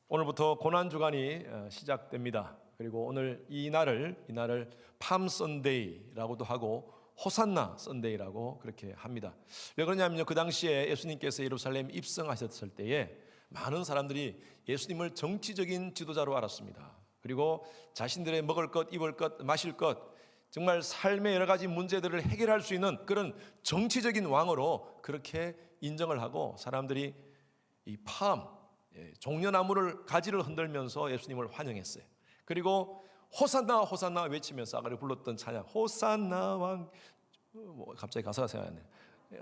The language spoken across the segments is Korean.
오늘부터 고난주간이 시작됩니다. 그리고 오늘 이날을 팜 선데이라고도 하고 호산나 선데이라고 그렇게 합니다. 왜 그러냐면요, 그 당시에 예수님께서 예루살렘 입성하셨을 때에 많은 사람들이 예수님을 정치적인 지도자로 알았습니다. 그리고 자신들의 먹을 것, 입을 것, 마실 것, 정말 삶의 여러 가지 문제들을 해결할 수 있는 그런 정치적인 왕으로 그렇게 인정을 하고, 사람들이 이 종려나무를 가지를 흔들면서 예수님을 환영했어요. 그리고 호산나 호산나 외치면서 아까 불렀던 찬양, 호산나 왕, 갑자기 가사가 생각나네.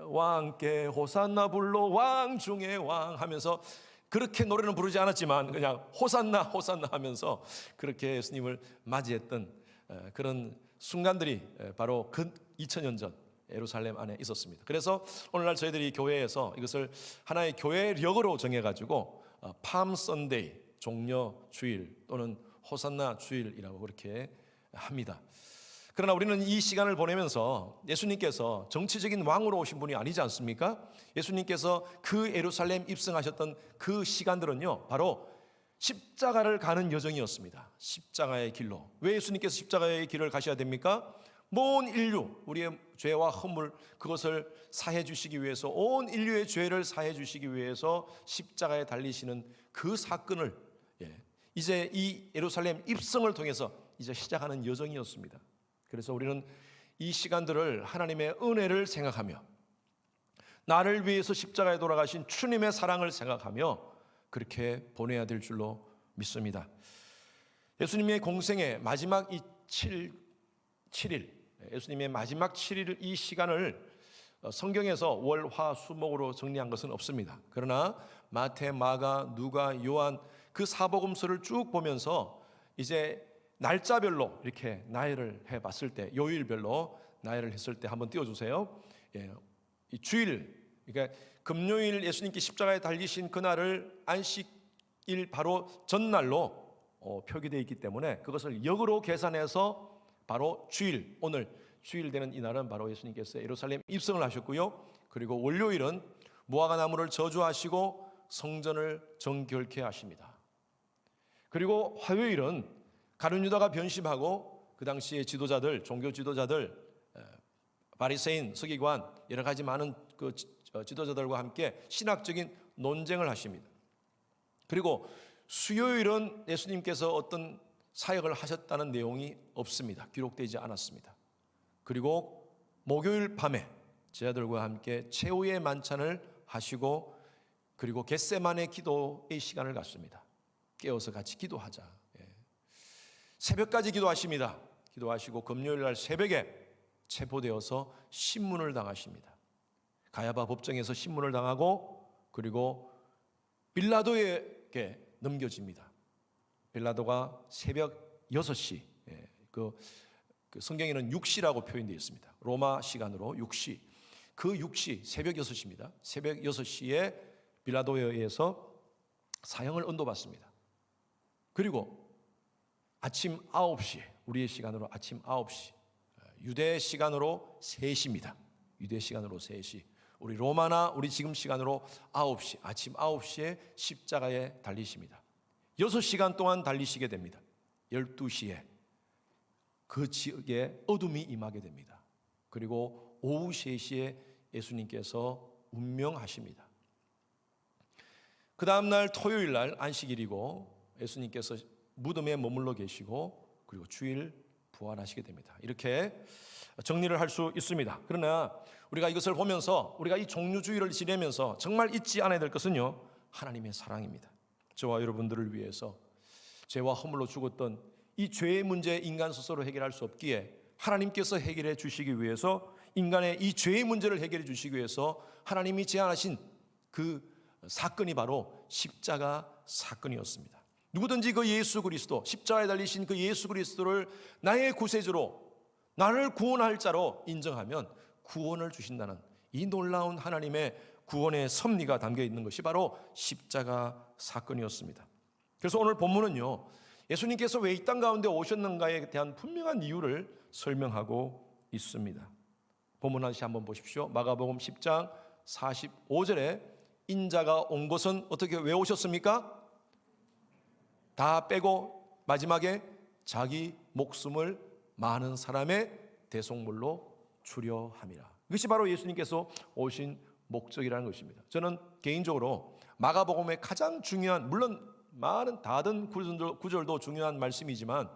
왕께 호산나 불러 왕 중의 왕 하면서 그렇게 노래는 부르지 않았지만 그냥 호산나 호산나 하면서 그렇게 예수님을 맞이했던 그런 순간들이 바로 그 2000년 전 예루살렘 안에 있었습니다. 그래서 오늘날 저희들이 교회에서 이것을 하나의 교회력으로 정해가지고 팜 선데이, 종려 주일 또는 호산나 주일이라고 그렇게 합니다. 그러나 우리는 이 시간을 보내면서 예수님께서 정치적인 왕으로 오신 분이 아니지 않습니까? 예수님께서 그 예루살렘 입성하셨던 그 시간들은요, 바로 십자가를 가는 여정이었습니다. 십자가의 길로. 왜 예수님께서 십자가의 길을 가셔야 됩니까? 온 인류, 우리의 죄와 허물, 그것을 사해 주시기 위해서, 온 인류의 죄를 사해 주시기 위해서 십자가에 달리시는 그 사건을 이제 이 예루살렘 입성을 통해서 이제 시작하는 여정이었습니다. 그래서 우리는 이 시간들을 하나님의 은혜를 생각하며, 나를 위해서 십자가에 돌아가신 주님의 사랑을 생각하며 그렇게 보내야 될 줄로 믿습니다. 예수님의 공생의 마지막 이 7일, 예수님의 마지막 7일 이 시간을 성경에서 월, 화, 수, 목으로 정리한 것은 없습니다. 그러나 마태, 마가, 누가, 요한 그 사복음서를 쭉 보면서 이제 날짜별로 이렇게 나열을 해봤을 때, 요일별로 나열을 했을 때 한번 띄워주세요. 이 주일, 그러니까 금요일 예수님께 십자가에 달리신 그날을 안식일 바로 전날로 표기되어 있기 때문에 그것을 역으로 계산해서 바로 주일, 오늘 주일 되는 이날은 바로 예수님께서 예루살렘 입성을 하셨고요. 그리고 월요일은 무화과 나무를 저주하시고 성전을 정결케 하십니다. 그리고 화요일은 가룟 유다가 변심하고 그 당시의 지도자들, 종교 지도자들, 바리새인, 서기관, 여러 가지 많은 그 지도자들과 함께 신학적인 논쟁을 하십니다. 그리고 수요일은 예수님께서 어떤 사역을 하셨다는 내용이 없습니다. 기록되지 않았습니다. 그리고 목요일 밤에 제자들과 함께 최후의 만찬을 하시고, 그리고 겟세마네 기도의 시간을 갖습니다. 깨어서 같이 기도하자. 새벽까지 기도하십니다. 기도하시고 금요일 날 새벽에 체포되어서 신문을 당하십니다. 가야바 법정에서 신문을 당하고, 그리고 빌라도에게 넘겨집니다. 빌라도가 새벽 6시, 그 성경에는 6시라고 표현되어 있습니다. 로마 시간으로 6시. 그 6시, 새벽 6시입니다. 새벽 6시에 빌라도에 의해서 사형을 언도받습니다. 그리고 아침 9시, 우리의 시간으로 아침 9시, 유대 시간으로 3시입니다. 유대 시간으로 3시. 우리 로마나 우리 지금 시간으로 9시, 아침 9시에 십자가에 달리십니다. 6시간 동안 달리시게 됩니다. 12시에 그 지역에 어둠이 임하게 됩니다. 그리고 오후 3시에 예수님께서 운명하십니다. 그 다음날 토요일 날 안식일이고 예수님께서 무덤에 머물러 계시고, 그리고 주일 부활하시게 됩니다. 이렇게 정리를 할 수 있습니다. 그러나 우리가 이것을 보면서, 우리가 이 종료주일을 지내면서 정말 잊지 않아야 될 것은요, 하나님의 사랑입니다. 저와 여러분들을 위해서 죄와 허물로 죽었던 이 죄의 문제, 인간 스스로 해결할 수 없기에 하나님께서 해결해 주시기 위해서, 인간의 이 죄의 문제를 해결해 주시기 위해서 하나님이 제안하신 그 사건이 바로 십자가 사건이었습니다. 누구든지 그 예수 그리스도, 십자가에 달리신 그 예수 그리스도를 나의 구세주로, 나를 구원할 자로 인정하면 구원을 주신다는 이 놀라운 하나님의 구원의 섭리가 담겨 있는 것이 바로 십자가 사건이었습니다. 그래서 오늘 본문은요, 예수님께서 왜 이 땅 가운데 오셨는가에 대한 분명한 이유를 설명하고 있습니다. 본문 다시 한번 보십시오. 마가복음 10장 45절에 인자가 온 것은 어떻게, 왜 오셨습니까? 다 빼고 마지막에 자기 목숨을 많은 사람의 대속물로 주려 함이라. 이것이 바로 예수님께서 오신 목적이라는 것입니다. 저는 개인적으로 마가복음의 가장 중요한, 물론 많은 다른 구절도 중요한 말씀이지만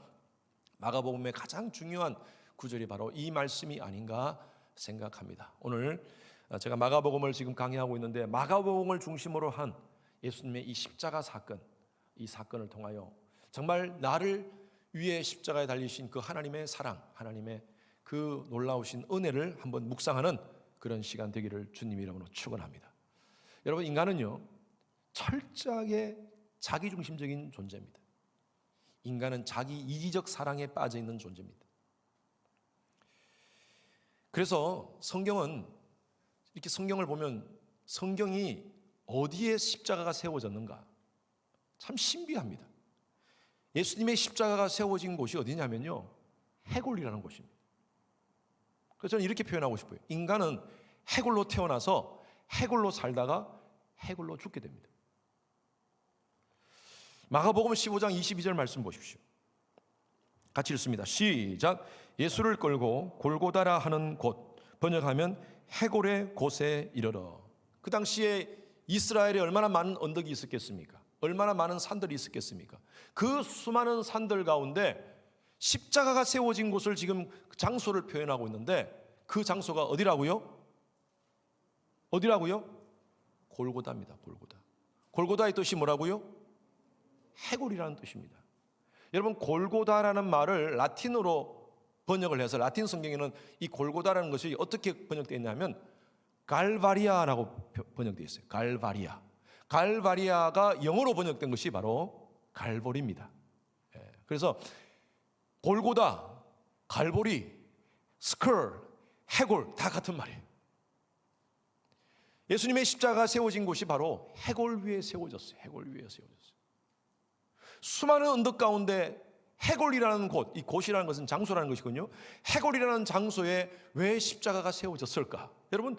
마가복음의 가장 중요한 구절이 바로 이 말씀이 아닌가 생각합니다. 오늘 제가 마가복음을 지금 강의하고 있는데 마가복음을 중심으로 한 예수님의 이 십자가 사건, 이 사건을 통하여 정말 나를 위해 십자가에 달리신 그 하나님의 사랑, 하나님의 그 놀라우신 은혜를 한번 묵상하는 그런 시간 되기를 주님 이름으로 축원합니다. 여러분, 인간은요 철저하게 자기중심적인 존재입니다. 인간은 자기 이기적 사랑에 빠져 있는 존재입니다. 그래서 성경은 이렇게 성경을 보면 성경이 어디에 십자가가 세워졌는가 참 신비합니다. 예수님의 십자가가 세워진 곳이 어디냐면요 해골이라는 곳입니다. 그래서 저는 이렇게 표현하고 싶어요. 인간은 해골로 태어나서 해골로 살다가 해골로 죽게 됩니다. 마가복음 15장 22절 말씀 보십시오. 같이 읽습니다. 시작. 예수를 끌고 골고다라 하는 곳, 번역하면 해골의 곳에 이르러. 그 당시에 이스라엘에 얼마나 많은 언덕이 있었겠습니까? 얼마나 많은 산들이 있었겠습니까? 그 수많은 산들 가운데 십자가가 세워진 곳을 지금 장소를 표현하고 있는데 그 장소가 어디라고요? 어디라고요? 골고다입니다. 골고다. 골고다의 뜻이 뭐라고요? 해골이라는 뜻입니다. 여러분, 골고다라는 말을 라틴어로 번역을 해서 라틴 성경에는 이 골고다라는 것이 어떻게 번역되어 있냐면 갈바리아라고 번역되어 있어요. 갈바리아. 갈바리아가 영어로 번역된 것이 바로 갈보리입니다. 그래서 골고다, 갈보리, 스컬, 해골 다 같은 말이에요. 예수님의 십자가가 세워진 곳이 바로 해골 위에 세워졌어요. 해골 위에 세워졌어요. 수많은 언덕 가운데 해골이라는 곳, 이 곳이라는 것은 장소라는 것이군요. 해골이라는 장소에 왜 십자가가 세워졌을까? 여러분,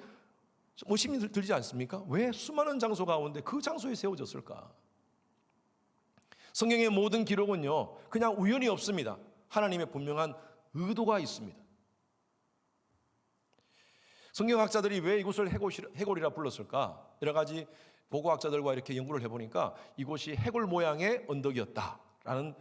의심이 들지 않습니까? 왜 수많은 장소 가운데 그 장소에 세워졌을까? 성경의 모든 기록은요 그냥 우연이 없습니다. 하나님의 분명한 의도가 있습니다. 성경학자들이 왜 이곳을 해골이라 불렀을까? 여러 가지 보고학자들과 이렇게 연구를 해보니까 이곳이 해골 모양의 언덕이었다라는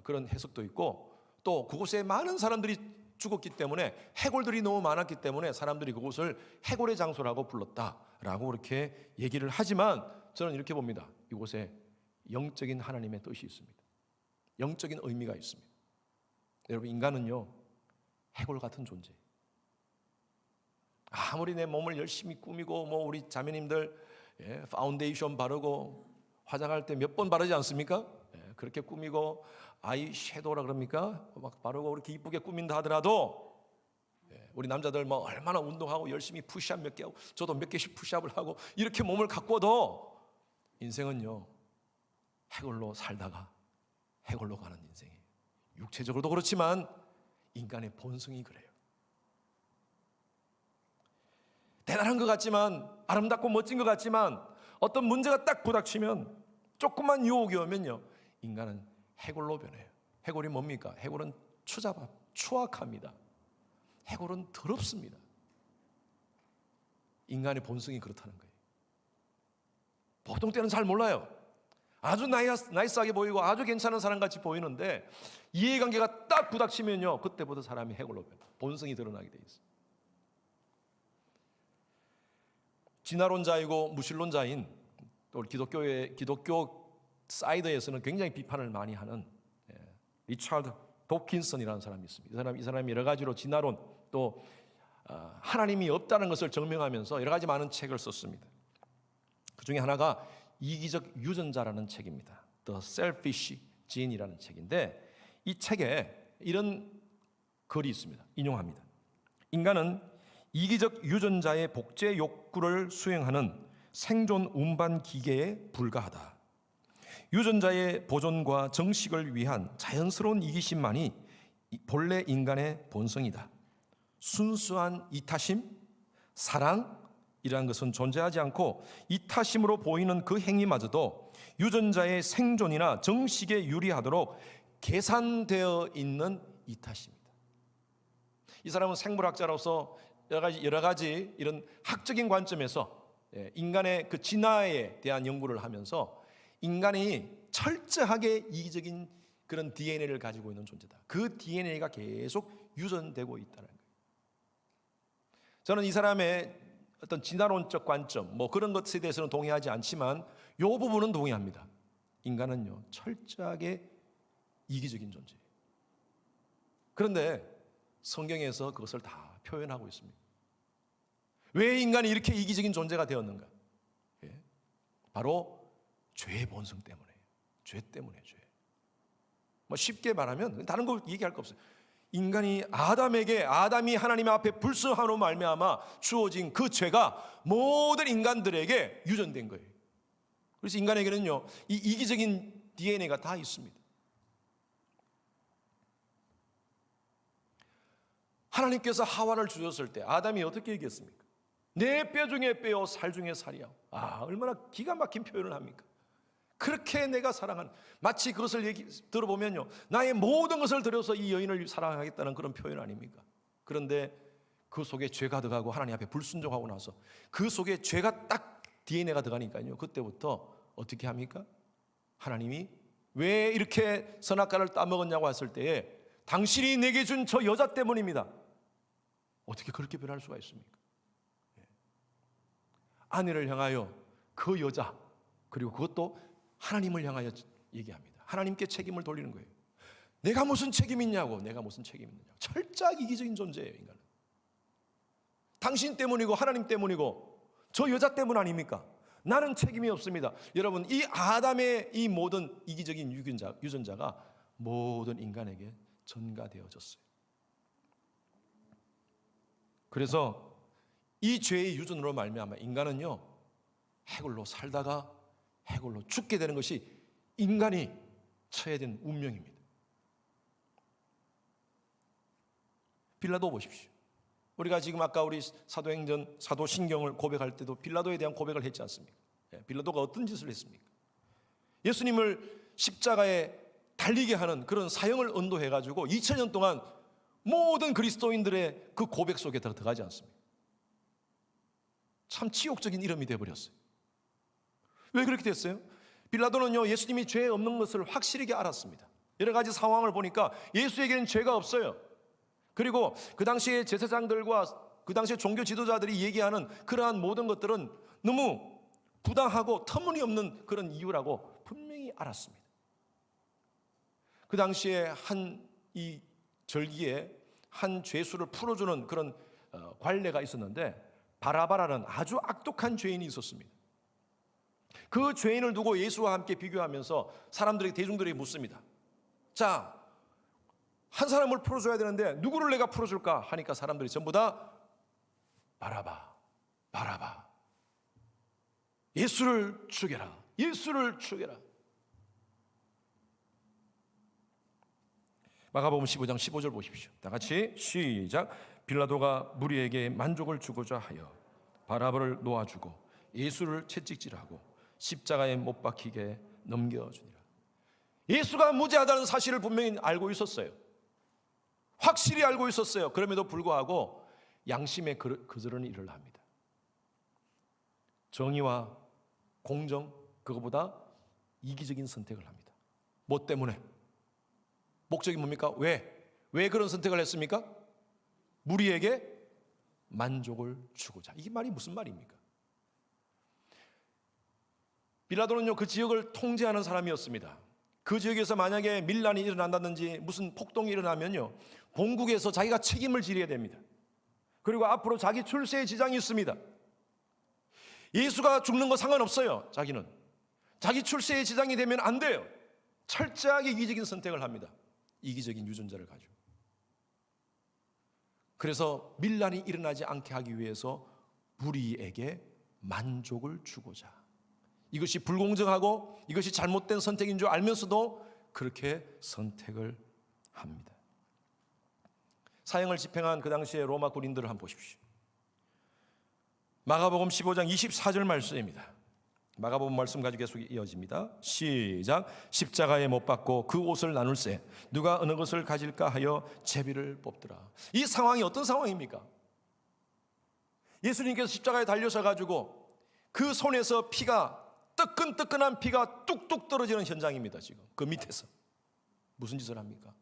그런 해석도 있고, 또 그곳에 많은 사람들이 죽었기 때문에 해골들이 너무 많았기 때문에 사람들이 그곳을 해골의 장소라고 불렀다라고 그렇게 얘기를 하지만 저는 이렇게 봅니다. 이곳에 영적인 하나님의 뜻이 있습니다. 영적인 의미가 있습니다. 여러분, 인간은요 해골 같은 존재예요. 아무리 내 몸을 열심히 꾸미고 뭐 우리 자매님들 파운데이션 바르고 화장할 때 몇 번 바르지 않습니까? 그렇게 꾸미고 아이 섀도우라 그럽니까? 막 바르고 그렇게 이쁘게 꾸민다 하더라도 우리 남자들 뭐 얼마나 운동하고 열심히 푸시업 몇 개 하고 저도 몇 개씩 푸시업을 하고 이렇게 몸을 가꿔도 인생은요 해골로 살다가 해골로 가는 인생이에요. 육체적으로도 그렇지만 인간의 본성이 그래요. 대단한 것 같지만, 아름답고 멋진 것 같지만 어떤 문제가 딱 부닥치면, 조금만 유혹이 오면요 인간은 해골로 변해요. 해골이 뭡니까? 해골은 추악합니다. 해골은 더럽습니다. 인간의 본성이 그렇다는 거예요. 보통 때는 잘 몰라요. 아주 나이스하게 보이고 아주 괜찮은 사람같이 보이는데 이해관계가 딱 부닥치면요 그때부터 사람이 해골로 변해요. 본성이 드러나게 돼 있어요. 진화론자이고 무신론자인 또 기독교 사이드에서는 굉장히 비판을 많이 하는 리차드 도킨슨이라는 사람이 있습니다. 이 사람이 여러 가지로 진화론 또 하나님이 없다는 것을 증명하면서 여러 가지 많은 책을 썼습니다. 그 중에 하나가 이기적 유전자라는 책입니다. The Selfish Gene이라는 책인데 이 책에 이런 글이 있습니다. 인용합니다. 인간은 이기적 유전자의 복제 욕구를 수행하는 생존 운반 기계에 불과하다. 유전자의 보존과 정식을 위한 자연스러운 이기심만이 본래 인간의 본성이다. 순수한 이타심, 사랑이라는 것은 존재하지 않고 이타심으로 보이는 그 행위마저도 유전자의 생존이나 정식에 유리하도록 계산되어 있는 이 탓입니다. 이 사람은 생물학자로서 여러 가지 이런 학적인 관점에서 인간의 그 진화에 대한 연구를 하면서 인간이 철저하게 이기적인 그런 DNA를 가지고 있는 존재다. 그 DNA가 계속 유전되고 있다는 거예요. 저는 이 사람의 어떤 진화론적 관점, 그런 것에 대해서는 동의하지 않지만 이 부분은 동의합니다. 인간은요, 철저하게 이기적인 존재예요. 그런데 성경에서 그것을 다 표현하고 있습니다. 왜 인간이 이렇게 이기적인 존재가 되었는가? 바로 죄의 본성 때문에요. 죄 때문에 죄. 쉽게 말하면 다른 거 얘기할 거 없어요. 인간이 아담이 하나님 앞에 불순함으로 말미암아 주어진 그 죄가 모든 인간들에게 유전된 거예요. 그래서 인간에게는요, 이 이기적인 DNA가 다 있습니다. 하나님께서 하와를 주셨을 때 아담이 어떻게 얘기했습니까? 내 뼈 중에 뼈요 살 중에 살이야. 얼마나 기가 막힌 표현을 합니까? 그렇게 내가 사랑하는, 마치 그것을 들어보면요, 나의 모든 것을 들여서 이 여인을 사랑하겠다는 그런 표현 아닙니까? 그런데 그 속에 죄가 들어가고 하나님 앞에 불순종하고 나서 그 속에 죄가 딱 DNA가 들어가니까요, 그때부터 어떻게 합니까? 하나님이 왜 이렇게 선악과를 따먹었냐고 했을 때에 당신이 내게 준 저 여자 때문입니다. 어떻게 그렇게 변할 수가 있습니까? 아내를 향하여 그 여자, 그리고 그것도 하나님을 향하여 얘기합니다. 하나님께 책임을 돌리는 거예요. 내가 무슨 책임 있냐고, 내가 무슨 책임 있느냐고. 철저하게 이기적인 존재예요, 인간은. 당신 때문이고 하나님 때문이고 저 여자 때문 아닙니까? 나는 책임이 없습니다. 여러분, 이 아담의 이 모든 이기적인 유전자가 모든 인간에게 전가되어졌어요. 그래서 이 죄의 유전으로 말미암아 인간은요, 해골로 살다가 해골로 죽게 되는 것이 인간이 처해야 되는 운명입니다. 빌라도 보십시오. 우리가 지금 아까 우리 사도신경을 고백할 때도 빌라도에 대한 고백을 했지 않습니까? 빌라도가 어떤 짓을 했습니까? 예수님을 십자가에 달리게 하는 그런 사형을 언도해가지고 2000년 동안 모든 그리스도인들의 그 고백 속에 들어가지 않습니까? 참 치욕적인 이름이 되어버렸어요. 왜 그렇게 됐어요? 빌라도는요, 예수님이 죄 없는 것을 확실하게 알았습니다. 여러 가지 상황을 보니까 예수에게는 죄가 없어요. 그리고 그 당시에 제사장들과 그 당시에 종교 지도자들이 얘기하는 그러한 모든 것들은 너무 부당하고 터무니없는 그런 이유라고 분명히 알았습니다. 그 당시에 이 절기에 한 죄수를 풀어주는 그런 관례가 있었는데, 바라바라는 아주 악독한 죄인이 있었습니다. 그 죄인을 두고 예수와 함께 비교하면서 대중들이 묻습니다. 자, 한 사람을 풀어줘야 되는데 누구를 내가 풀어줄까 하니까 사람들이 전부 다 바라바, 예수를 죽여라, 예수를 죽여라. 마가복음 15장 15절 보십시오. 다 같이 시작. 빌라도가 무리에게 만족을 주고자 하여 바라바를 놓아주고 예수를 채찍질하고 십자가에 못 박히게 넘겨주니라. 예수가 무죄하다는 사실을 분명히 알고 있었어요. 확실히 알고 있었어요. 그럼에도 불구하고 양심에 거스르는 일을 합니다. 정의와 공정, 그거보다 이기적인 선택을 합니다. 뭐 때문에? 목적이 뭡니까? 왜 그런 선택을 했습니까? 무리에게 만족을 주고자. 이게 말이 무슨 말입니까? 빌라도는요, 그 지역을 통제하는 사람이었습니다. 그 지역에서 만약에 밀란이 일어난다든지 무슨 폭동이 일어나면요, 본국에서 자기가 책임을 지려야 됩니다. 그리고 앞으로 자기 출세에 지장이 있습니다. 예수가 죽는 거 상관없어요. 자기는 자기 출세에 지장이 되면 안 돼요. 철저하게 이기적인 선택을 합니다. 이기적인 유전자를 가지고. 그래서 밀란이 일어나지 않게 하기 위해서 무리에게 만족을 주고자. 이것이 불공정하고 이것이 잘못된 선택인 줄 알면서도 그렇게 선택을 합니다. 사형을 집행한 그 당시에 로마 군인들을 한번 보십시오. 마가복음 15장 24절 말씀입니다. 마가복음 말씀 가지고 계속 이어집니다. 시작. 십자가에 못 박고 그 옷을 나눌세 누가 어느 것을 가질까 하여 제비를 뽑더라. 이 상황이 어떤 상황입니까? 예수님께서 십자가에 달려셔가지고 그 손에서 피가 뜨끈뜨끈한 피가 뚝뚝 떨어지는 현장입니다. 지금 그 밑에서 무슨 짓을 합니까?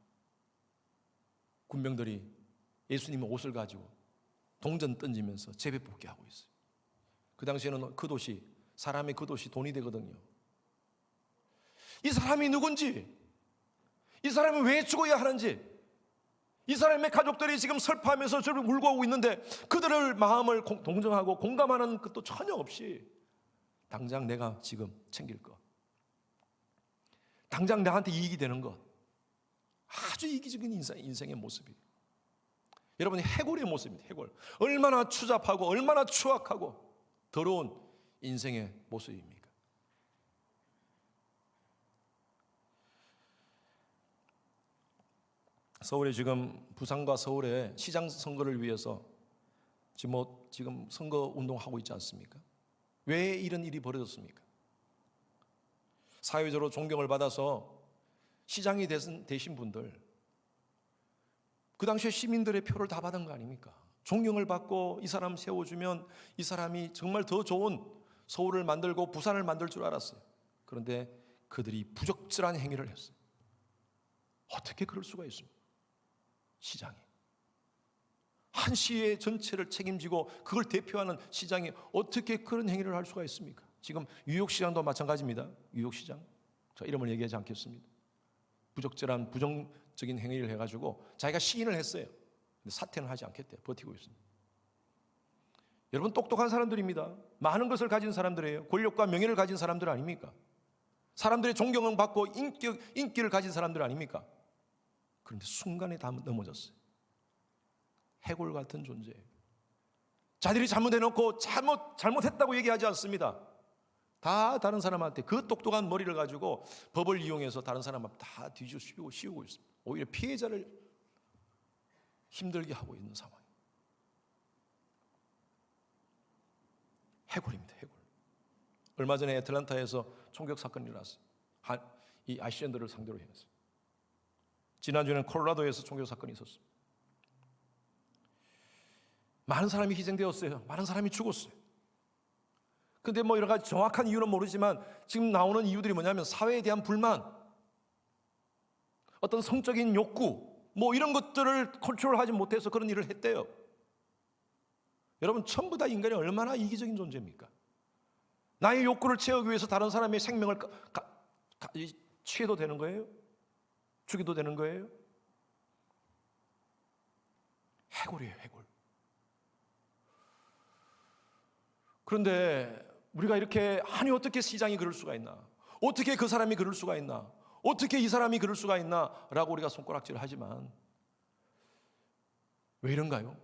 군병들이 예수님의 옷을 가지고 동전 던지면서 제비 뽑기 하고 있어요. 그 당시에는 그 도시, 사람의 그 도시 돈이 되거든요. 이 사람이 누군지, 이 사람이 왜 죽어야 하는지, 이 사람의 가족들이 지금 슬퍼하면서 저를 울고 오고 있는데 그들의 마음을 동정하고 공감하는 것도 전혀 없이 당장 내가 지금 챙길 것, 당장 나한테 이익이 되는 것, 아주 이기적인 인생의 모습이에요. 여러분이 해골의 모습입니다. 해골. 얼마나 추잡하고 얼마나 추악하고 더러운 인생의 모습입니까? 서울에 지금 부산과 서울에 시장 선거를 위해서 지금 선거 운동하고 있지 않습니까? 왜 이런 일이 벌어졌습니까? 사회적으로 존경을 받아서 시장이 되신 분들, 그 당시에 시민들의 표를 다 받은 거 아닙니까? 존경을 받고 이 사람 세워주면 이 사람이 정말 더 좋은 서울을 만들고 부산을 만들 줄 알았어요. 그런데 그들이 부적절한 행위를 했어요. 어떻게 그럴 수가 있습니까? 시장이 한 시의 전체를 책임지고 그걸 대표하는 시장이 어떻게 그런 행위를 할 수가 있습니까? 지금 뉴욕시장도 마찬가지입니다. 뉴욕시장, 저 이름을 얘기하지 않겠습니다. 부적절한 부정적인 행위를 해가지고 자기가 시인을 했어요. 근데 사퇴는 하지 않겠대요. 버티고 있습니다. 여러분 똑똑한 사람들입니다. 많은 것을 가진 사람들이에요. 권력과 명예를 가진 사람들 아닙니까? 사람들의 존경을 받고 인기를 가진 사람들 아닙니까? 그런데 순간에 다 넘어졌어요. 해골 같은 존재예요. 자들이 잘못해놓고 잘못했다고 얘기하지 않습니다. 다 다른 사람한테 그 똑똑한 머리를 가지고 법을 이용해서 다른 사람한테 다 뒤집어 씌우고 있습니다. 오히려 피해자를 힘들게 하고 있는 상황. 해골입니다. 해골. 얼마 전에 애틀랜타에서 총격 사건이 일어났어요. 이 아시안들을 상대로 해서. 지난주에는 콜로라도에서 총격 사건이 있었어요. 많은 사람이 희생되었어요. 많은 사람이 죽었어요. 근데 뭐 여러 가지 정확한 이유는 모르지만 지금 나오는 이유들이 뭐냐면 사회에 대한 불만, 어떤 성적인 욕구, 뭐 이런 것들을 컨트롤하지 못해서 그런 일을 했대요. 여러분 전부 다 인간이 얼마나 이기적인 존재입니까? 나의 욕구를 채우기 위해서 다른 사람의 생명을 취해도 되는 거예요? 죽여도 되는 거예요? 해골이에요, 해골. 그런데 우리가 이렇게 아니 어떻게 시장이 그럴 수가 있나? 어떻게 그 사람이 그럴 수가 있나? 어떻게 이 사람이 그럴 수가 있나? 라고 우리가 손가락질을 하지만 왜 이런가요?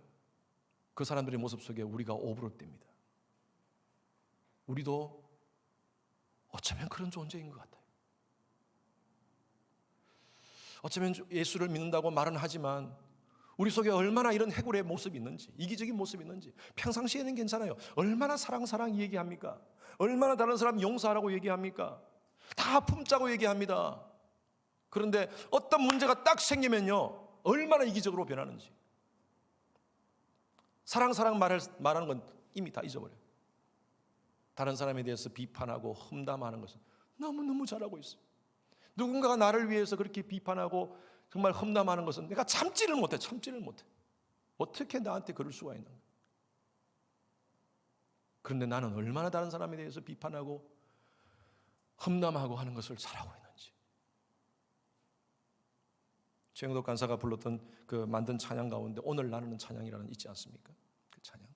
그 사람들의 모습 속에 우리가 오버랩됩니다. 우리도 어쩌면 그런 존재인 것 같아요. 어쩌면 예수를 믿는다고 말은 하지만 우리 속에 얼마나 이런 해골의 모습이 있는지, 이기적인 모습이 있는지. 평상시에는 괜찮아요. 얼마나 사랑 얘기합니까? 얼마나 다른 사람 용서하라고 얘기합니까? 다 품자고 얘기합니다. 그런데 어떤 문제가 딱 생기면요, 얼마나 이기적으로 변하는지. 사랑 말하는 건 이미 다 잊어버려요. 다른 사람에 대해서 비판하고 험담하는 것은 너무너무 잘하고 있어요. 누군가가 나를 위해서 그렇게 비판하고 정말 험담하는 것은 내가 참지를 못해. 어떻게 나한테 그럴 수가 있는가? 그런데 나는 얼마나 다른 사람에 대해서 비판하고 험담하고 하는 것을 잘하고 있는지. 최영덕 간사가 불렀던 그 만든 찬양 가운데 오늘 나누는 찬양이라는 있지 않습니까? 그 찬양.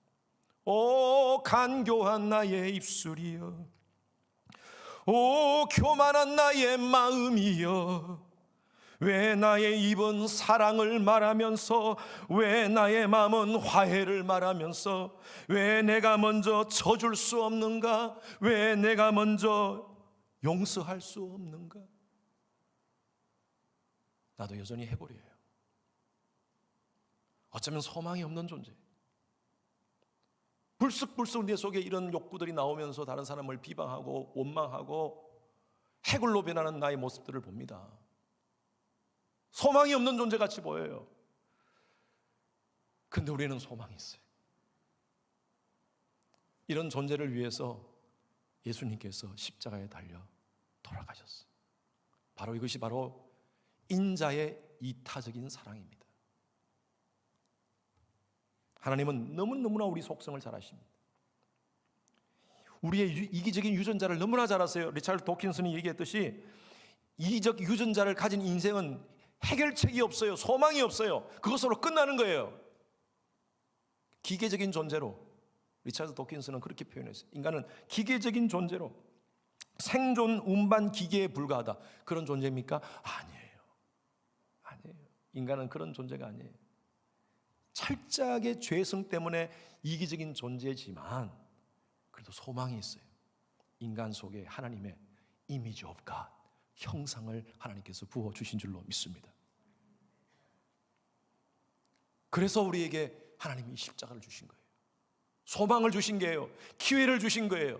오 간교한 나의 입술이여, 오 교만한 나의 마음이여, 왜 나의 입은 사랑을 말하면서, 왜 나의 마음은 화해를 말하면서, 왜 내가 먼저 져줄 수 없는가, 왜 내가 먼저 용서할 수 없는가. 나도 여전히 해골이에요. 어쩌면 소망이 없는 존재, 불쑥불쑥 내 속에 이런 욕구들이 나오면서 다른 사람을 비방하고 원망하고 해골로 변하는 나의 모습들을 봅니다. 소망이 없는 존재같이 보여요. 근데 우리는 소망이 있어요. 이런 존재를 위해서 예수님께서 십자가에 달려 돌아가셨어요. 바로 이것이 바로 인자의 이타적인 사랑입니다. 하나님은 너무너무나 우리 속성을 잘 아십니다. 우리의 이기적인 유전자를 너무나 잘 아세요. 리차드 도킨슨이 얘기했듯이 이기적 유전자를 가진 인생은 해결책이 없어요. 소망이 없어요. 그것으로 끝나는 거예요. 기계적인 존재로, 리차드 도킨슨은 그렇게 표현했어요. 인간은 기계적인 존재로 생존 운반 기계에 불과하다. 그런 존재입니까? 아니에요. 인간은 그런 존재가 아니에요. 철저하게 죄성 때문에 이기적인 존재지만 그래도 소망이 있어요. 인간 속에 하나님의 이미지 오브 갓, 형상을 하나님께서 부어주신 줄로 믿습니다. 그래서 우리에게 하나님이 십자가를 주신 거예요. 소망을 주신 거예요. 기회를 주신 거예요.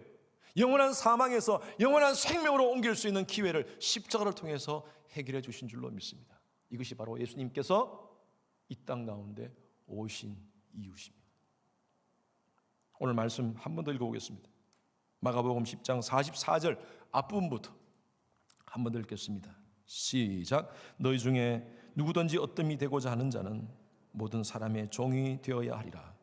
영원한 사망에서 영원한 생명으로 옮길 수 있는 기회를 십자가를 통해서 해결해 주신 줄로 믿습니다. 이것이 바로 예수님께서 이 땅 가운데 오신 이유십니다. 오늘 말씀 한 번 더 읽어보겠습니다. 마가복음 10장 44절 앞부분부터 한 번 더 읽겠습니다. 시작. 너희 중에 누구든지 어뜸이 되고자 하는 자는 모든 사람의 종이 되어야 하리라.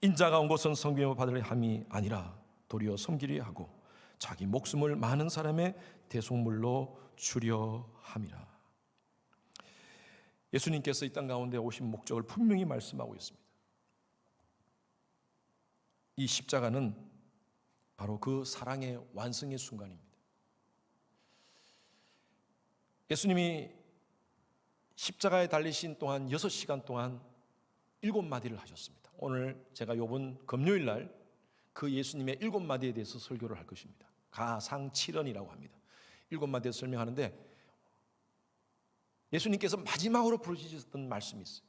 인자가 온 것은 섬김을 받으려 함이 아니라 도리어 섬기려 하고 자기 목숨을 많은 사람의 대속물로 주려 함이라. 예수님께서 이 땅 가운데 오신 목적을 분명히 말씀하고 있습니다. 이 십자가는 바로 그 사랑의 완성의 순간입니다. 예수님이 십자가에 달리신 동안 6시간 동안 7마디를 하셨습니다. 오늘 제가 이번 금요일 날 그 예수님의 7마디에 대해서 설교를 할 것입니다. 가상칠언이라고 합니다. 7마디에 설명하는데 예수님께서 마지막으로 부르짖었던 말씀이 있어요.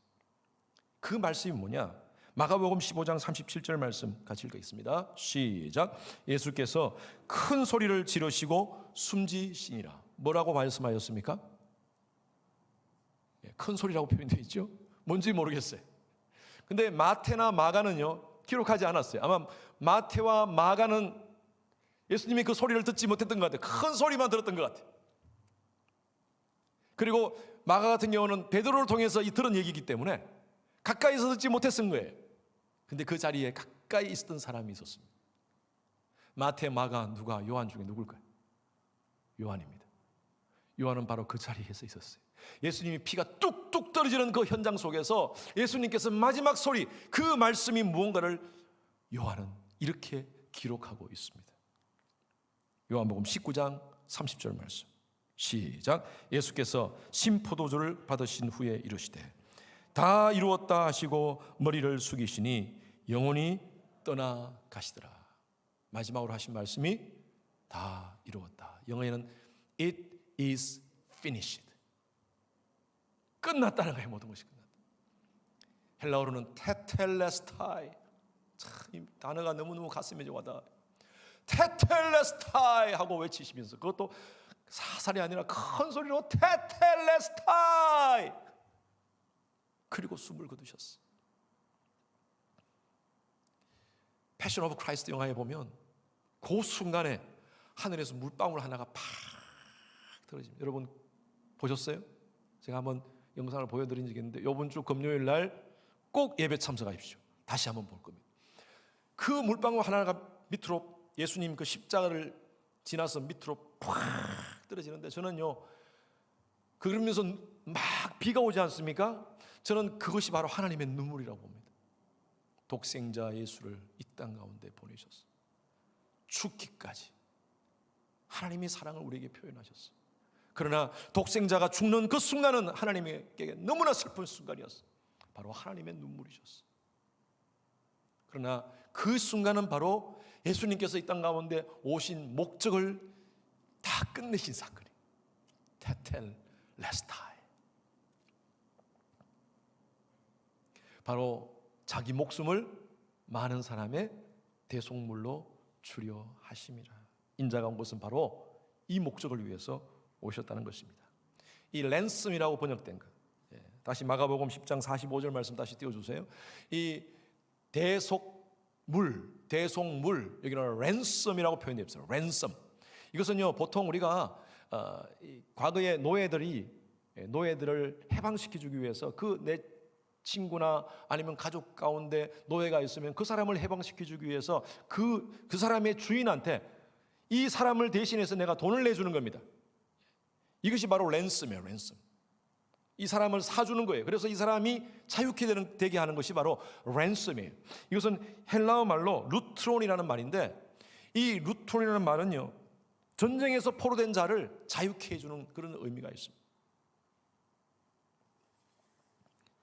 그 말씀이 뭐냐? 마가복음 15장 37절 말씀 같이 읽겠습니다. 시작. 예수께서 큰 소리를 지르시고 숨지시니라. 뭐라고 말씀하셨습니까? 큰 소리라고 표현되어 있죠. 뭔지 모르겠어요. 근데 마태나 마가는요 기록하지 않았어요. 아마 마태와 마가는 예수님이 그 소리를 듣지 못했던 것 같아요. 큰 소리만 들었던 것 같아요. 그리고 마가 같은 경우는 베드로를 통해서 들은 얘기이기 때문에 가까이서 듣지 못했은 거예요. 근데 그 자리에 가까이 있었던 사람이 있었습니다. 마태, 마가, 누가, 요한 중에 누굴까요? 요한입니다. 요한은 바로 그 자리에서 있었어요. 예수님이 피가 뚝뚝 떨어지는 그 현장 속에서 예수님께서 마지막 소리, 그 말씀이 무언가를 요한은 이렇게 기록하고 있습니다. 요한복음 19장 30절 말씀 시작. 예수께서 신포도주를 받으신 후에 이르시되 다 이루었다 하시고 머리를 숙이시니 영혼이 떠나가시더라. 마지막으로 하신 말씀이 다 이루었다. 영어에는 It is finished. 끝났다는 거예요. 모든 것이 끝났다. 헬라어로는 테텔레스타이. 참, 이 단어가 너무너무 가슴에 와닿아. 테텔레스타이 하고 외치시면서 그것도 사살이 아니라 큰 소리로 테텔레스타이. 그리고 숨을 거두셨어. 패션 오브 크라이스트 영화에 보면 그 순간에 하늘에서 물방울 하나가 팍 떨어집니다. 여러분 보셨어요? 제가 한번 영상을 보여드린 적이 있는데 이번 주 금요일 날 꼭 예배 참석하십시오. 다시 한번 볼 겁니다. 그 물방울 하나가 밑으로 예수님 그 십자가를 지나서 밑으로 팍 떨어지는데 저는요 그러면서 막 비가 오지 않습니까? 저는 그것이 바로 하나님의 눈물이라고 봅니다. 독생자 예수를 이 땅 가운데 보내셨어요. 죽기까지 하나님의 사랑을 우리에게 표현하셨어요. 그러나 독생자가 죽는 그 순간은 하나님에게 너무나 슬픈 순간이었어요. 바로 하나님의 눈물이셨어요. 그러나 그 순간은 바로 예수님께서 이 땅 가운데 오신 목적을 다 끝내신 사건이에요. 테텔레스타이. 바로 자기 목숨을 많은 사람의 대속물로 주려 하심이라. 인자가 온 것은 바로 이 목적을 위해서 오셨다는 것입니다. 이 랜섬이라고 번역된 것. 다시 마가복음 10장 45절 말씀 다시 띄워주세요. 이 대속물, 여기는 랜섬이라고 표현되어 있어요. 랜섬. 이것은요, 보통 우리가 과거의 노예들을 해방시켜주기 위해서 그 내 친구나 아니면 가족 가운데 노예가 있으면 그 사람을 해방시켜주기 위해서 그 사람의 주인한테 이 사람을 대신해서 내가 돈을 내주는 겁니다. 이것이 바로 랜섬이에요. 랜섬. 이 사람을 사주는 거예요. 그래서 이 사람이 자유케 되게 하는 것이 바로 랜섬이에요. 이것은 헬라어 말로 루트론이라는 말인데, 이 루트론이라는 말은요, 전쟁에서 포로된 자를 자유케 해주는 그런 의미가 있습니다.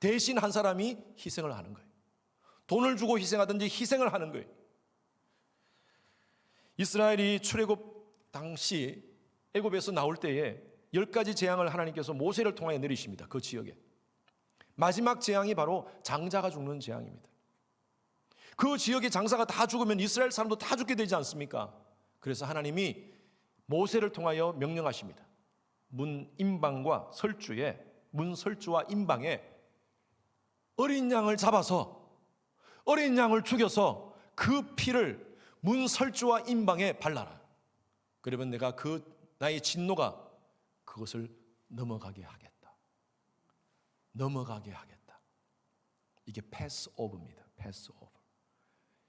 대신 한 사람이 희생을 하는 거예요. 돈을 주고 희생하든지 희생을 하는 거예요. 이스라엘이 출애굽 당시 애굽에서 나올 때에 10가지 재앙을 하나님께서 모세를 통하여 내리십니다. 그 지역에. 마지막 재앙이 바로 장자가 죽는 재앙입니다. 그 지역의 장사가 다 죽으면 이스라엘 사람도 다 죽게 되지 않습니까? 그래서 하나님이 모세를 통하여 명령하십니다. 문설주와 임방에 어린 양을 잡아서 어린 양을 죽여서 그 피를 문설주와 임방에 발라라. 그러면 내가 나의 진노가 그것을 넘어가게 하겠다. 이게 패스오버입니다. 패스오버.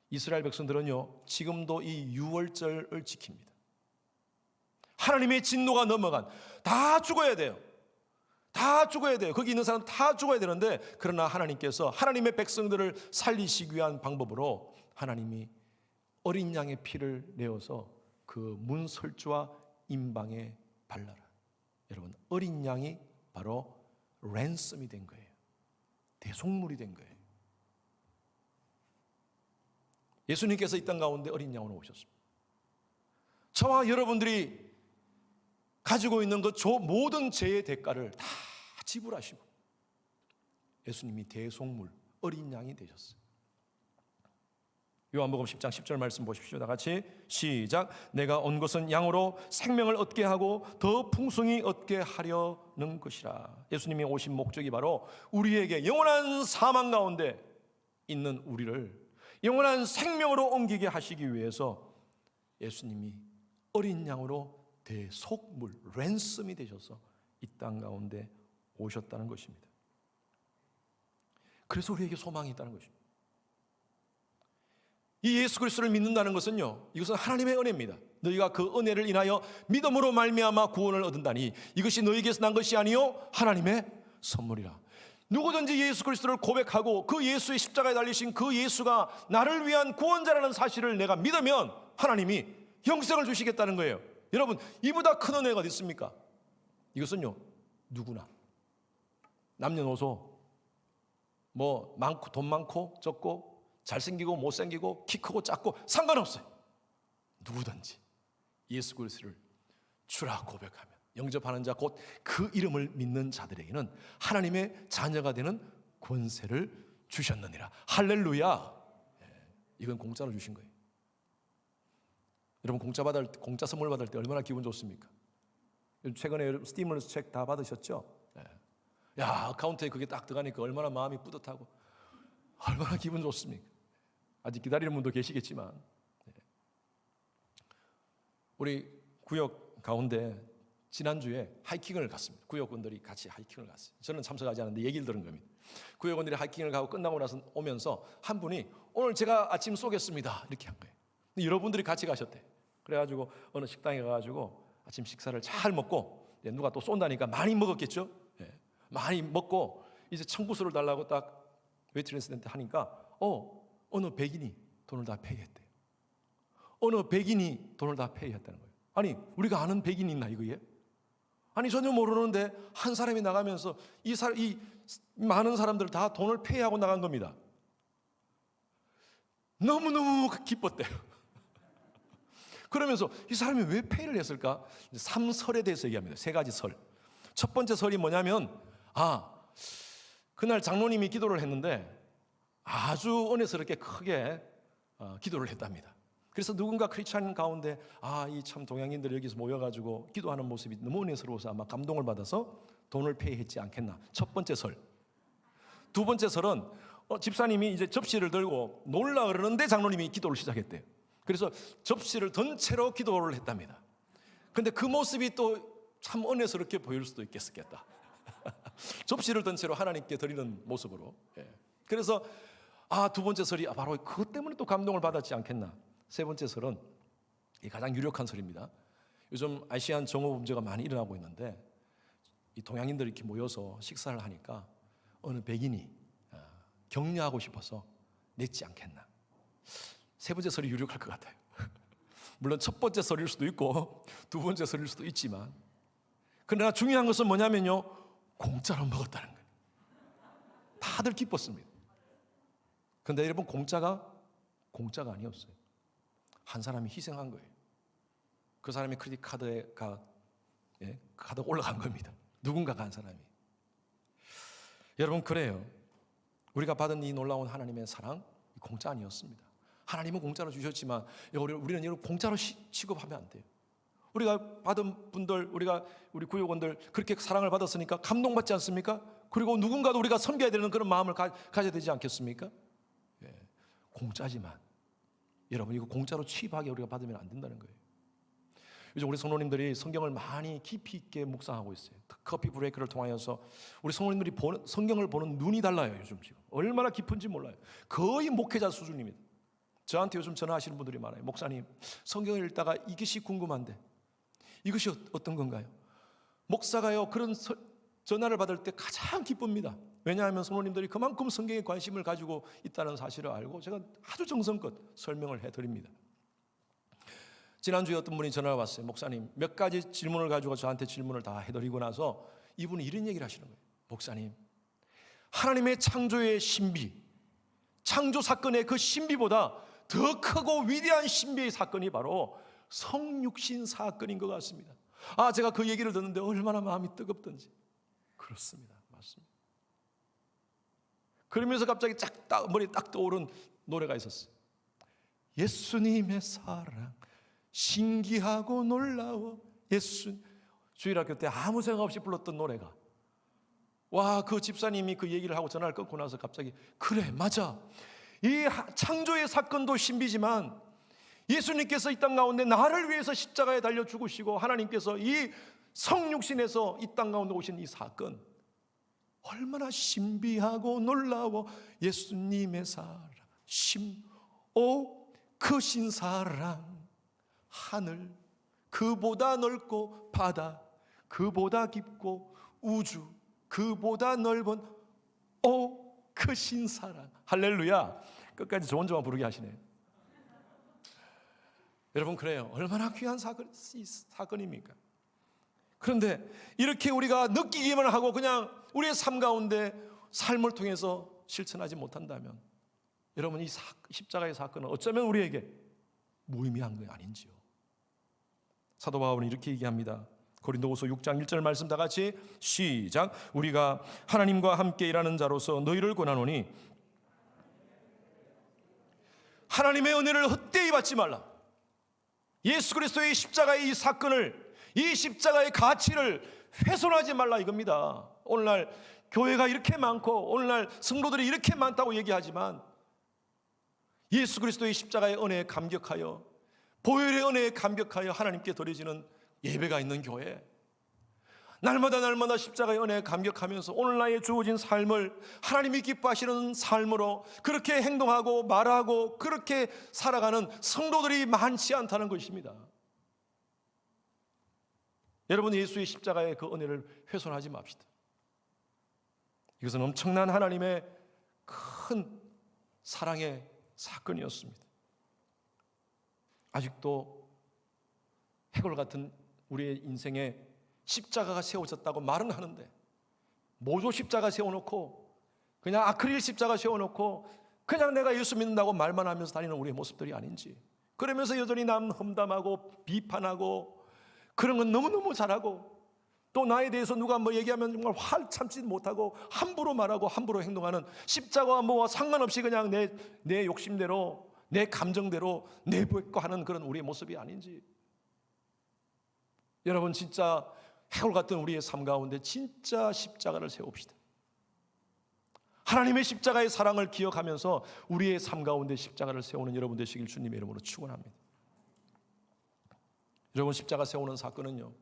이스라엘 백성들은요, 지금도 이 유월절을 지킵니다. 하나님의 진노가 넘어간, 다 죽어야 돼요. 거기 있는 사람 다 죽어야 되는데, 그러나 하나님께서 하나님의 백성들을 살리시기 위한 방법으로 하나님이 어린 양의 피를 내어서 그 문설주와 임방에 발라라. 여러분, 어린 양이 바로 랜섬이 된 거예요. 대속물이 된 거예요. 예수님께서 이 땅 가운데 어린 양으로 오셨습니다. 저와 여러분들이 가지고 있는 그 모든 죄의 대가를 다 지불하시고 예수님이 대속물, 어린 양이 되셨어요. 요한복음 10장 10절 말씀 보십시오. 다 같이 시작. 내가 온 것은 양으로 생명을 얻게 하고 더 풍성히 얻게 하려는 것이라. 예수님이 오신 목적이 바로 우리에게 영원한 사망 가운데 있는 우리를 영원한 생명으로 옮기게 하시기 위해서 예수님이 어린 양으로 대속물, 랜섬이 되셔서 이 땅 가운데 오셨다는 것입니다. 그래서 우리에게 소망이 있다는 것입니다. 이 예수 그리스도를 믿는다는 것은요, 이것은 하나님의 은혜입니다. 너희가 그 은혜를 인하여 믿음으로 말미암아 구원을 얻은다니 이것이 너희에게서 난 것이 아니요 하나님의 선물이라. 누구든지 예수 그리스도를 고백하고 그 예수의 십자가에 달리신 그 예수가 나를 위한 구원자라는 사실을 내가 믿으면 하나님이 영생을 주시겠다는 거예요. 여러분, 이보다 큰 은혜가 어디 있습니까? 이것은요, 누구나 남녀노소 많고 돈 많고 적고 잘생기고 못생기고 키 크고 작고 상관없어요. 누구든지 예수 그리스도를 주라 고백하면 영접하는 자 곧 그 이름을 믿는 자들에게는 하나님의 자녀가 되는 권세를 주셨느니라. 할렐루야. 이건 공짜로 주신 거예요. 여러분, 공짜 선물 받을 때 얼마나 기분 좋습니까? 최근에 스티뮬러스 책 다 받으셨죠? 야, 어카운트에 그게 딱 들어가니까 얼마나 마음이 뿌듯하고 얼마나 기분 좋습니까? 아직 기다리는 분도 계시겠지만, 우리 구역 가운데 지난주에 하이킹을 갔습니다. 구역원들이 같이 하이킹을 갔어요. 저는 참석하지 않았는데 얘기를 들은 겁니다. 구역원들이 하이킹을 가고 끝나고 나서 오면서 한 분이 오늘 제가 아침 쏘겠습니다 이렇게 한 거예요. 근데 여러분들이 같이 가셨대. 그래가지고 어느 식당에 가가지고 아침 식사를 잘 먹고, 누가 또 쏜다니까 많이 먹었겠죠. 많이 먹고 이제 청구서를 달라고 딱 웨이트레스한테 하니까 어느 백인이 돈을 다 페이했대요. 어느 백인이 돈을 다 페이했다는 거예요. 아니, 우리가 아는 백인이 있나 이거예요? 아니, 전혀 모르는데 한 사람이 나가면서 이 많은 사람들 다 돈을 페이하고 나간 겁니다. 너무너무 기뻤대요. 그러면서 이 사람이 왜 페이를 했을까? 3설에 대해서 얘기합니다. 3가지 설. 첫 번째 설이 뭐냐면, 그날 장로님이 기도를 했는데 아주 은혜스럽게 크게 기도를 했답니다. 그래서 누군가 크리스찬 가운데 이 참 동양인들이 여기서 모여가지고 기도하는 모습이 너무 은혜스러워서 아마 감동을 받아서 돈을 페이했지 않겠나. 첫 번째 설. 두 번째 설은 집사님이 이제 접시를 들고 놀라 그러는데 장로님이 기도를 시작했대요. 그래서 접시를 든 채로 기도를 했답니다. 근데 그 모습이 또 참 은혜스럽게 보일 수도 있겠다. 접시를 든 채로 하나님께 드리는 모습으로. 그래서 두 번째 설이 바로 그것 때문에 또 감동을 받았지 않겠나. 세 번째 설은 가장 유력한 설입니다. 요즘 아시안 정오범죄가 많이 일어나고 있는데 이 동양인들이 이렇게 모여서 식사를 하니까 어느 백인이 격려하고 싶어서 냈지 않겠나. 세 번째 설이 유력할 것 같아요. 물론 첫 번째 설일 수도 있고 두 번째 설일 수도 있지만, 그러나 중요한 것은 뭐냐면요, 공짜로 먹었다는 거예요. 다들 기뻤습니다. 그런데 여러분, 공짜가 아니었어요. 한 사람이 희생한 거예요. 그 사람의 크레딧 카드에 카드가 올라간 겁니다. 누군가가 한 사람이. 여러분, 그래요. 우리가 받은 이 놀라운 하나님의 사랑, 공짜 아니었습니다. 하나님은 공짜로 주셨지만 우리는 이걸 공짜로 취급하면 안 돼요. 우리가 받은 분들, 우리 구역원들 그렇게 사랑을 받았으니까 감동받지 않습니까? 그리고 누군가도 우리가 섬겨야 되는 그런 마음을 가져야 되지 않겠습니까? 공짜지만 여러분, 이거 공짜로 취입하게 우리가 받으면 안 된다는 거예요. 요즘 우리 성도님들이 성경을 많이 깊이 있게 묵상하고 있어요. 커피 브레이크를 통하여서 우리 성도님들이 성경을 보는 눈이 달라요. 요즘 지금 얼마나 깊은지 몰라요. 거의 목회자 수준입니다. 저한테 요즘 전화하시는 분들이 많아요. 목사님, 성경을 읽다가 이것이 궁금한데 이것이 어떤 건가요? 목사가요, 그런 전화를 받을 때 가장 기쁩니다. 왜냐하면 성도님들이 그만큼 성경에 관심을 가지고 있다는 사실을 알고 제가 아주 정성껏 설명을 해드립니다. 지난주에 어떤 분이 전화가 왔어요. 목사님, 몇 가지 질문을 가지고 저한테 질문을 다 해드리고 나서 이분이 이런 얘기를 하시는 거예요. 목사님, 하나님의 창조의 신비, 창조 사건의 그 신비보다 더 크고 위대한 신비의 사건이 바로 성육신 사건인 것 같습니다. 제가 그 얘기를 듣는데 얼마나 마음이 뜨겁던지. 그렇습니다. 맞습니다. 그러면서 갑자기 머리에 딱 떠오른 노래가 있었어요. 예수님의 사랑 신기하고 놀라워. 주일학교 때 아무 생각 없이 불렀던 노래가, 그 집사님이 그 얘기를 하고 전화를 끊고 나서 갑자기, 그래, 맞아, 이 창조의 사건도 신비지만 예수님께서 이 땅 가운데 나를 위해서 십자가에 달려 죽으시고 하나님께서 이 성육신에서 이 땅 가운데 오신 이 사건 얼마나 신비하고 놀라워. 예수님의 사랑, 크신 사랑, 하늘 그보다 넓고 바다 그보다 깊고 우주 그보다 넓은 크신 사랑. 할렐루야. 끝까지 좋은 점만 부르게 하시네요. 여러분, 그래요. 얼마나 귀한 사건입니까? 그런데 이렇게 우리가 느끼기만 하고 그냥 우리의 삶 가운데 삶을 통해서 실천하지 못한다면, 여러분, 이 십자가의 사건은 어쩌면 우리에게 무의미한 거 아닌지요. 사도 바울은 이렇게 얘기합니다. 고린도후서 6장 1절 말씀 다 같이 시작. 우리가 하나님과 함께 일하는 자로서 너희를 권하노니 하나님의 은혜를 헛되이 받지 말라. 예수 그리스도의 십자가의 이 사건을, 이 십자가의 가치를 훼손하지 말라 이겁니다. 오늘날 교회가 이렇게 많고 오늘날 성도들이 이렇게 많다고 얘기하지만 예수 그리스도의 십자가의 은혜에 감격하여, 보혈의 은혜에 감격하여 하나님께 드려지는 예배가 있는 교회, 날마다 십자가의 은혜에 감격하면서 오늘날에 주어진 삶을 하나님이 기뻐하시는 삶으로 그렇게 행동하고 말하고 그렇게 살아가는 성도들이 많지 않다는 것입니다. 여러분, 예수의 십자가의 그 은혜를 훼손하지 맙시다. 이것은 엄청난 하나님의 큰 사랑의 사건이었습니다. 아직도 해골 같은 우리의 인생에 십자가가 세워졌다고 말은 하는데, 모조 십자가 세워놓고 그냥 아크릴 십자가 세워놓고 그냥 내가 예수 믿는다고 말만 하면서 다니는 우리의 모습들이 아닌지, 그러면서 여전히 남 험담하고 비판하고 그런 건 너무너무 잘하고, 또 나에 대해서 누가 얘기하면 정말 화 참지 못하고 함부로 말하고 함부로 행동하는, 십자가와 뭐와 상관없이 그냥 내 욕심대로 내 감정대로 내뱉고하는 그런 우리의 모습이 아닌지. 여러분, 진짜 해골 같은 우리의 삶 가운데 진짜 십자가를 세웁시다. 하나님의 십자가의 사랑을 기억하면서 우리의 삶 가운데 십자가를 세우는 여러분 되시길 주님의 이름으로 축원합니다. 여러분, 십자가 세우는 사건은요,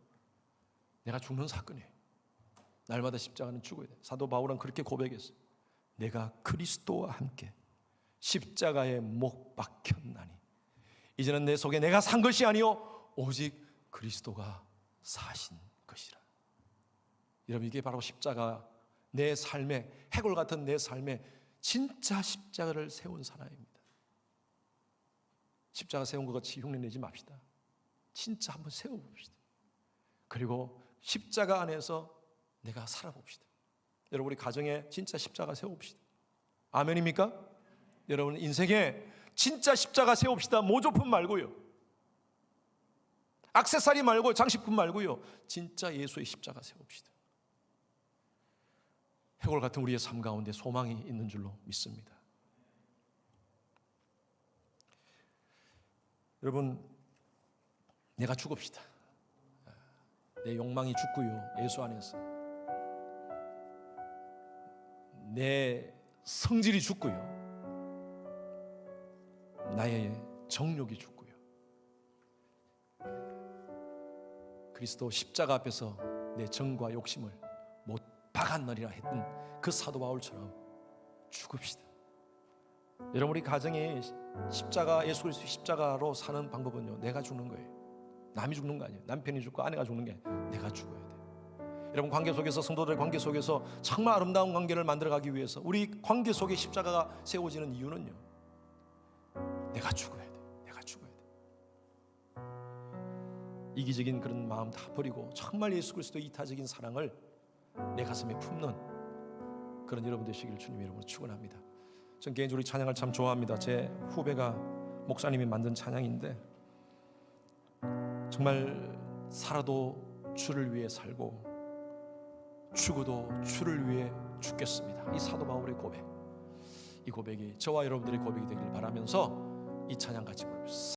내가 죽는 사건이에요. 날마다 십자가는 죽어야 돼. 사도 바울은 그렇게 고백했어요. 내가 그리스도와 함께 십자가에 못 박혔나니 이제는 내 속에 내가 산 것이 아니요 오직 그리스도가 사신 것이라. 여러분, 이게 바로 십자가, 내 삶에, 해골 같은 내 삶에 진짜 십자가를 세운 사람입니다. 십자가 세운 것 같이 흉내내지 맙시다. 진짜 한번 세워봅시다. 그리고 십자가 안에서 내가 살아봅시다. 여러분, 우리 가정에 진짜 십자가 세워봅시다. 아멘입니까? 여러분, 인생에 진짜 십자가 세웁시다. 모조품 말고요, 액세서리 말고, 장식품 말고요, 진짜 예수의 십자가 세웁시다. 해골 같은 우리의 삶 가운데 소망이 있는 줄로 믿습니다. 여러분, 내가 죽읍시다. 내 욕망이 죽고요, 예수 안에서 내 성질이 죽고요, 나의 정욕이 죽고요, 그리스도 십자가 앞에서 내 정과 욕심을 못 박았느니라 했던 그 사도 바울처럼 죽읍시다. 여러분, 우리 가정이 십자가, 예수 그리스도 십자가로 사는 방법은요, 내가 죽는 거예요. 남이 죽는 거 아니에요. 남편이 죽고 아내가 죽는 게 아니에요. 내가 죽어야 돼요. 여러분, 관계 속에서, 성도들의 관계 속에서 정말 아름다운 관계를 만들어가기 위해서 우리 관계 속에 십자가가 세워지는 이유는요, 내가 죽어야 돼. 내가 죽어야 돼. 이기적인 그런 마음 다 버리고 정말 예수 그리스도의 이타적인 사랑을 내 가슴에 품는 그런 여러분 되시기를 주님의 이름으로 축원합니다. 전 개인적으로 찬양을 참 좋아합니다. 제 후배가 목사님이 만든 찬양인데, 정말 살아도 주를 위해 살고 죽어도 주를 위해 죽겠습니다. 이 사도 바울의 고백, 이 고백이 저와 여러분들의 고백이 되길 바라면서 이 찬양 같이 부릅시다.